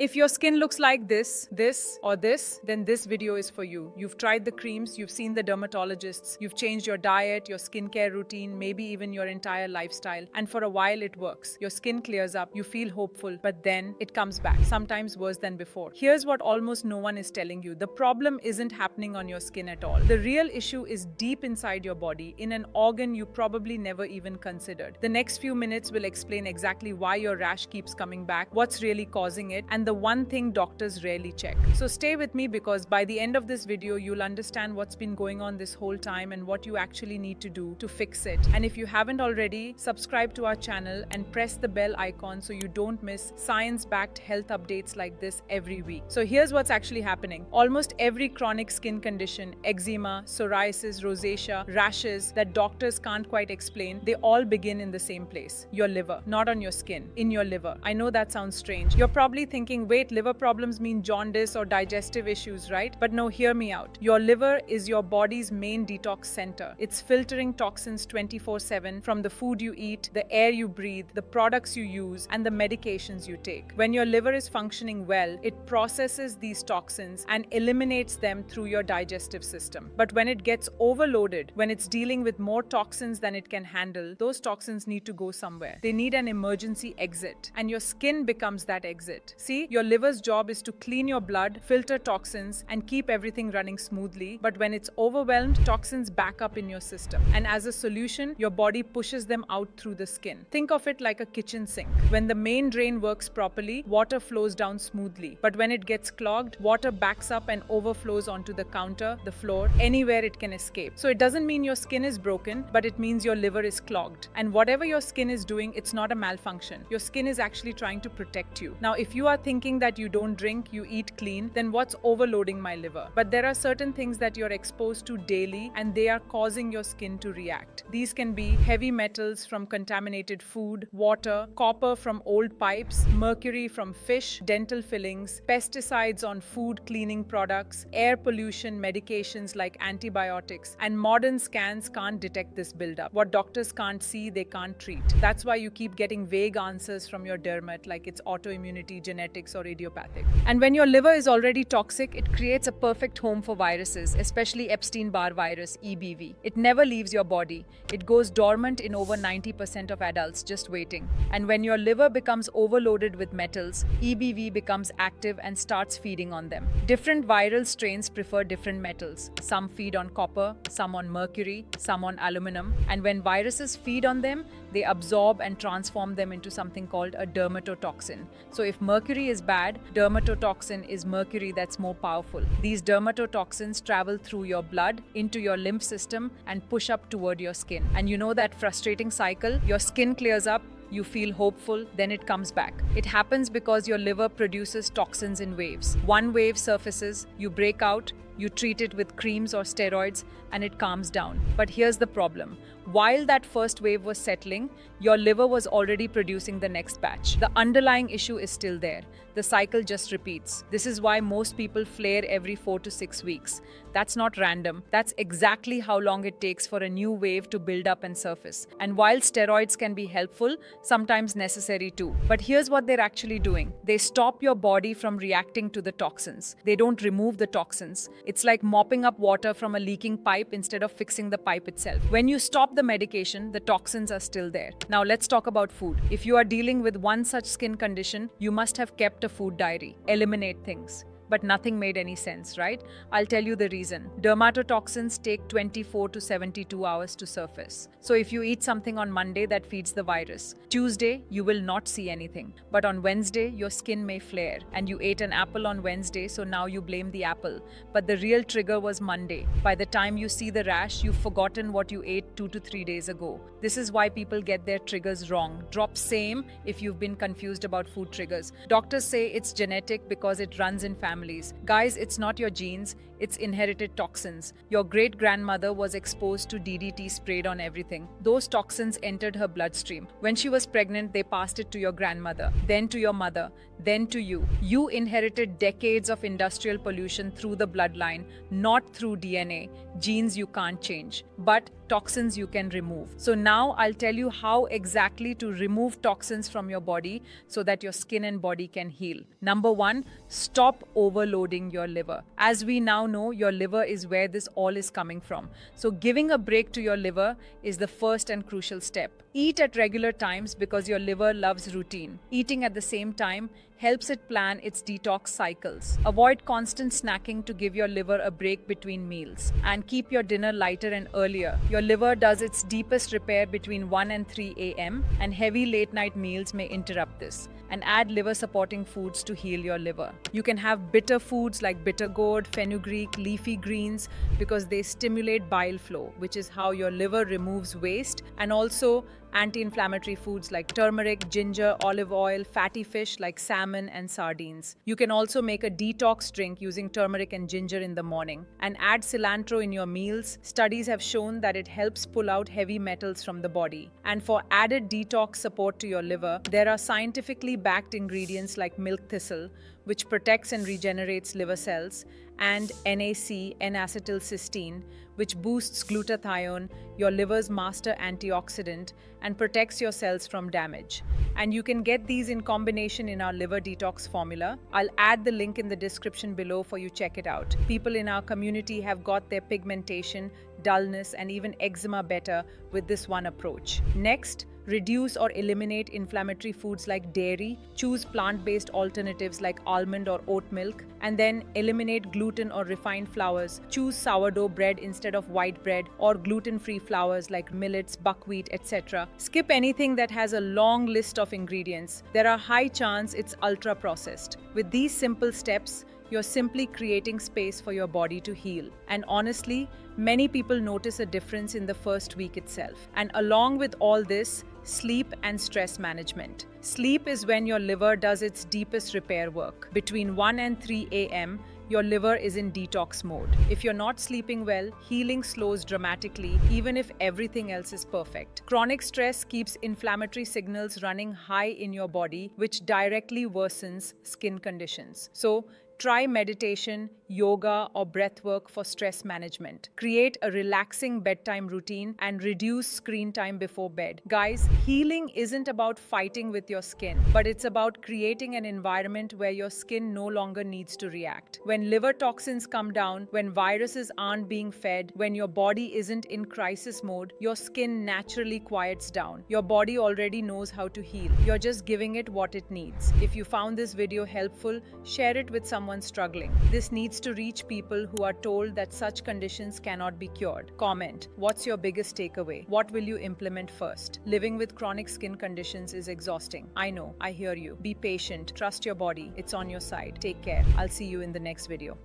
If your skin looks like this, or this, then this video is for you. You've tried the creams, you've seen the dermatologists, you've changed your diet, your skincare routine, maybe even your entire lifestyle, and for a while it works. Your skin clears up, you feel hopeful, but then it comes back, sometimes worse than before. Here's what almost no one is telling you. The problem isn't happening on your skin at all. The real issue is deep inside your body, in an organ you probably never even considered. The next few minutes will explain exactly why your rash keeps coming back, what's really causing it, and the one thing doctors rarely check. So stay with me, because by the end of this video, you'll understand what's been going on this whole time and what you actually need to do to fix it. And if you haven't already, subscribe to our channel and press the bell icon so you don't miss science-backed health updates like this every week. So here's what's actually happening. Almost every chronic skin condition, eczema, psoriasis, rosacea, rashes that doctors can't quite explain, they all begin in the same place: your liver. Not on your skin, in your liver. I know that sounds strange. You're probably thinking, wait, liver problems mean jaundice or digestive issues, right? But no, hear me out. Your liver is your body's main detox center. It's filtering toxins 24/7 from the food you eat, the air you breathe, the products you use, and the medications you take. When your liver is functioning well, it processes these toxins and eliminates them through your digestive system. But when it gets overloaded, when it's dealing with more toxins than it can handle, those toxins need to go somewhere. They need an emergency exit, and your skin becomes that exit. See, your liver's job is to clean your blood, filter toxins, and keep everything running smoothly. But when it's overwhelmed, toxins back up in your system. And as a solution, your body pushes them out through the skin. Think of it like a kitchen sink. When the main drain works properly, water flows down smoothly. But when it gets clogged, water backs up and overflows onto the counter, the floor, anywhere it can escape. So it doesn't mean your skin is broken, but it means your liver is clogged. And whatever your skin is doing, it's not a malfunction. Your skin is actually trying to protect you. Now, if you are thinking that you don't drink, you eat clean, then what's overloading my liver? But there are certain things that you're exposed to daily, and they are causing your skin to react. These can be heavy metals from contaminated food, water, copper from old pipes, mercury from fish, dental fillings, pesticides on food cleaning products, air pollution, medications like antibiotics, and modern scans can't detect this buildup. What doctors can't see, they can't treat. That's why you keep getting vague answers from your dermat, like it's autoimmunity, genetics, or idiopathic. And when your liver is already toxic, it creates a perfect home for viruses, especially Epstein-Barr virus, EBV. It never leaves your body. It goes dormant in over 90% of adults, just waiting. And when your liver becomes overloaded with metals, EBV becomes active and starts feeding on them. Different viral strains prefer different metals. Some feed on copper, some on mercury, some on aluminum. And when viruses feed on them, they absorb and transform them into something called a dermatotoxin. So if mercury is bad, dermatotoxin is mercury that's more powerful. These dermatotoxins travel through your blood, into your lymph system, and push up toward your skin. And you know that frustrating cycle? Your skin clears up, you feel hopeful, then it comes back. It happens because your liver produces toxins in waves. One wave surfaces, you break out, you treat it with creams or steroids, and it calms down. But here's the problem. While that first wave was settling, your liver was already producing the next batch. The underlying issue is still there. The cycle just repeats. This is why most people flare every 4 to 6 weeks. That's not random. That's exactly how long it takes for a new wave to build up and surface. And while steroids can be helpful, sometimes necessary too. But here's what they're actually doing. They stop your body from reacting to the toxins. They don't remove the toxins. It's like mopping up water from a leaking pipe instead of fixing the pipe itself. When you stop the medication, the toxins are still there. Now let's talk about food. If you are dealing with one such skin condition, you must have kept a food diary. Eliminate things. But nothing made any sense, right? I'll tell you the reason. Dermatotoxins take 24 to 72 hours to surface. So if you eat something on Monday, that feeds the virus. Tuesday, you will not see anything. But on Wednesday, your skin may flare. And you ate an apple on Wednesday, so now you blame the apple. But the real trigger was Monday. By the time you see the rash, you've forgotten what you ate 2 to 3 days ago. This is why people get their triggers wrong. Drop same if you've been confused about food triggers. Doctors say it's genetic because it runs in families. Guys, it's not your genes, it's inherited toxins. Your great-grandmother was exposed to DDT sprayed on everything. Those toxins entered her bloodstream. When she was pregnant, they passed it to your grandmother, then to your mother, then to you. You inherited decades of industrial pollution through the bloodline, not through DNA, genes you can't change. But toxins you can remove. So now I'll tell you how exactly to remove toxins from your body so that your skin and body can heal. Number 1, stop overloading your liver. As we now know, your liver is where this all is coming from. So giving a break to your liver is the first and crucial step. Eat at regular times because your liver loves routine. Eating at the same time helps it plan its detox cycles. Avoid constant snacking to give your liver a break between meals. And keep your dinner lighter and earlier. Your liver does its deepest repair between 1 and 3 a.m. and heavy late night meals may interrupt this. And add liver supporting foods to heal your liver. You can have bitter foods like bitter gourd, fenugreek, leafy greens because they stimulate bile flow, which is how your liver removes waste, and also anti-inflammatory foods like turmeric, ginger, olive oil, fatty fish like salmon and sardines. You can also make a detox drink using turmeric and ginger in the morning and add cilantro in your meals. Studies have shown that it helps pull out heavy metals from the body. And for added detox support to your liver, there are scientifically backed ingredients like milk thistle, which protects and regenerates liver cells, and NAC, N-acetylcysteine, which boosts glutathione, your liver's master antioxidant, and protects your cells from damage. And you can get these in combination in our liver detox formula. I'll add the link in the description below for you check it out. People in our community have got their pigmentation, dullness, and even eczema better with this one approach. Next, reduce or eliminate inflammatory foods like dairy, choose plant-based alternatives like almond or oat milk, and then eliminate gluten or refined flours. Choose sourdough bread instead of white bread or gluten-free flours like millets, buckwheat, etc. Skip anything that has a long list of ingredients. There are high chance it's ultra-processed. With these simple steps, you're simply creating space for your body to heal. And honestly, many people notice a difference in the first week itself. And along with all this, sleep and stress management. Sleep is when your liver does its deepest repair work. Between 1 and 3 a.m., your liver is in detox mode. If you're not sleeping well, healing slows dramatically, even if everything else is perfect. Chronic stress keeps inflammatory signals running high in your body, which directly worsens skin conditions. So, try meditation, yoga, or breathwork for stress management. Create a relaxing bedtime routine and reduce screen time before bed. Guys, healing isn't about fighting with your skin, but it's about creating an environment where your skin no longer needs to react. When liver toxins come down, when viruses aren't being fed, when your body isn't in crisis mode, your skin naturally quiets down. Your body already knows how to heal. You're just giving it what it needs. If you found this video helpful, share it with someone struggling. This needs to reach people who are told that such conditions cannot be cured. Comment, what's your biggest takeaway? What will you implement first? Living with chronic skin conditions is exhausting. I know, I hear you. Be patient, trust your body. It's on your side. Take care. I'll see you in the next video.